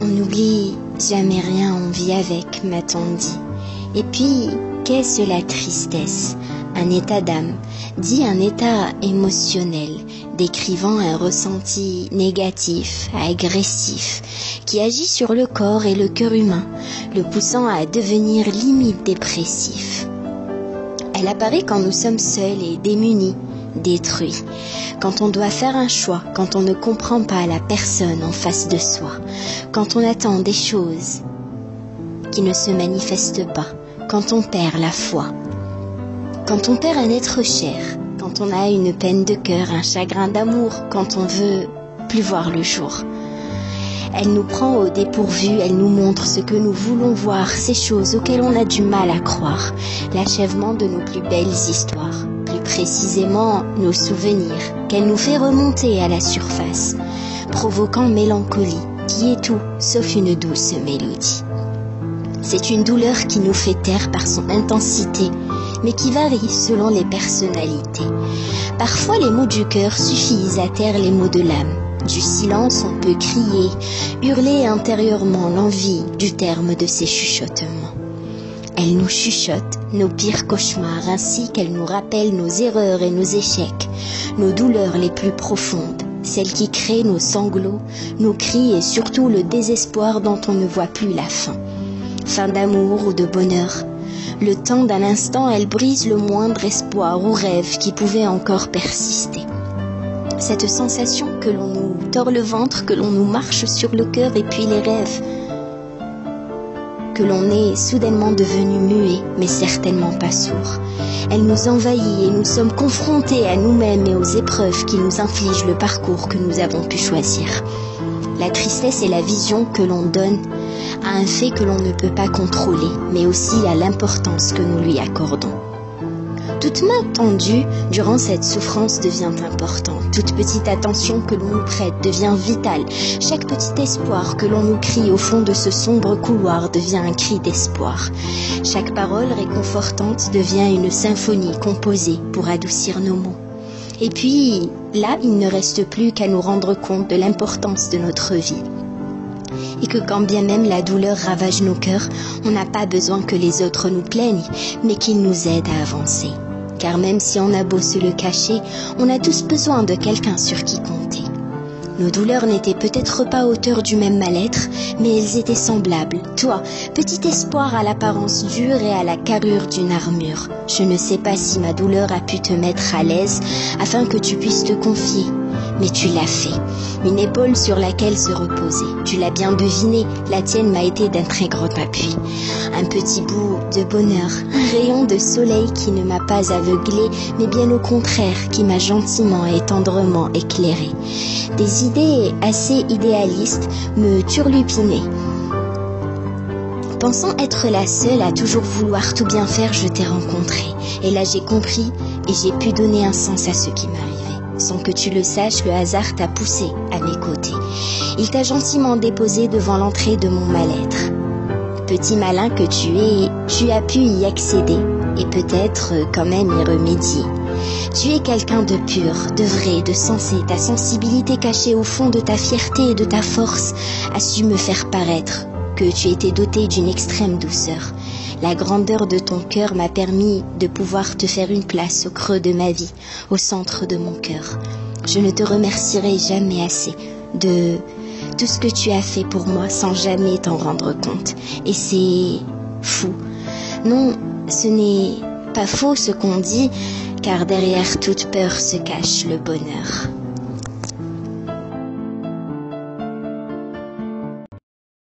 On n'oublie jamais rien, on vit avec, m'a-t-on dit. Et puis, qu'est-ce la tristesse? Un état d'âme, dit un état émotionnel, décrivant un ressenti négatif, agressif, qui agit sur le corps et le cœur humain, le poussant à devenir limite dépressif. Elle apparaît quand nous sommes seuls et démunis, détruits, quand on doit faire un choix, quand on ne comprend pas la personne en face de soi, quand on attend des choses qui ne se manifestent pas, quand on perd la foi, quand on perd un être cher, quand on a une peine de cœur, un chagrin d'amour, quand on veut plus voir le jour. Elle nous prend au dépourvu, elle nous montre ce que nous voulons voir, ces choses auxquelles on a du mal à croire, l'achèvement de nos plus belles histoires, plus précisément nos souvenirs, qu'elle nous fait remonter à la surface, provoquant mélancolie, qui est tout sauf une douce mélodie. C'est une douleur qui nous fait taire par son intensité, mais qui varie selon les personnalités. Parfois les mots du cœur suffisent à taire les mots de l'âme. Du silence on peut crier, hurler intérieurement l'envie du terme de ces chuchotements. Elle nous chuchote nos pires cauchemars ainsi qu'elle nous rappelle nos erreurs et nos échecs, nos douleurs les plus profondes, celles qui créent nos sanglots, nos cris et surtout le désespoir dont on ne voit plus la fin. Fin d'amour ou de bonheur. Le temps d'un instant, elle brise le moindre espoir ou rêve qui pouvait encore persister. Cette sensation que l'on nous tord le ventre, que l'on nous marche sur le cœur et puis les rêves, que l'on est soudainement devenu muet, mais certainement pas sourd. Elle nous envahit et nous sommes confrontés à nous-mêmes et aux épreuves qui nous infligent le parcours que nous avons pu choisir. La tristesse est la vision que l'on donne à un fait que l'on ne peut pas contrôler, mais aussi à l'importance que nous lui accordons. Toute main tendue durant cette souffrance devient importante. Toute petite attention que l'on nous prête devient vitale. Chaque petit espoir que l'on nous crie au fond de ce sombre couloir devient un cri d'espoir. Chaque parole réconfortante devient une symphonie composée pour adoucir nos mots. Et puis, là, il ne reste plus qu'à nous rendre compte de l'importance de notre vie. Et que quand bien même la douleur ravage nos cœurs, on n'a pas besoin que les autres nous plaignent, mais qu'ils nous aident à avancer. Car même si on a beau se le cacher, on a tous besoin de quelqu'un sur qui compter. Nos douleurs n'étaient peut-être pas à hauteur du même mal-être, mais elles étaient semblables. Toi, petit espoir à l'apparence dure et à la carrure d'une armure. Je ne sais pas si ma douleur a pu te mettre à l'aise afin que tu puisses te confier. Mais tu l'as fait, une épaule sur laquelle se reposer. Tu l'as bien deviné, la tienne m'a été d'un très grand appui. Un petit bout de bonheur, un rayon de soleil qui ne m'a pas aveuglé, mais bien au contraire, qui m'a gentiment et tendrement éclairé. Des idées assez idéalistes me turlupinaient. Pensant être la seule à toujours vouloir tout bien faire, je t'ai rencontré. Et là j'ai compris et j'ai pu donner un sens à ce qui m'arrivait. Sans que tu le saches, le hasard t'a poussé à mes côtés. Il t'a gentiment déposé devant l'entrée de mon mal-être. Petit malin que tu es, tu as pu y accéder et peut-être quand même y remédier. Tu es quelqu'un de pur, de vrai, de sensé. Ta sensibilité cachée au fond de ta fierté et de ta force a su me faire paraître que tu étais doté d'une extrême douceur. La grandeur de ton cœur m'a permis de pouvoir te faire une place au creux de ma vie, au centre de mon cœur. Je ne te remercierai jamais assez de tout ce que tu as fait pour moi sans jamais t'en rendre compte. Et c'est fou. Non, ce n'est pas faux ce qu'on dit, car derrière toute peur se cache le bonheur.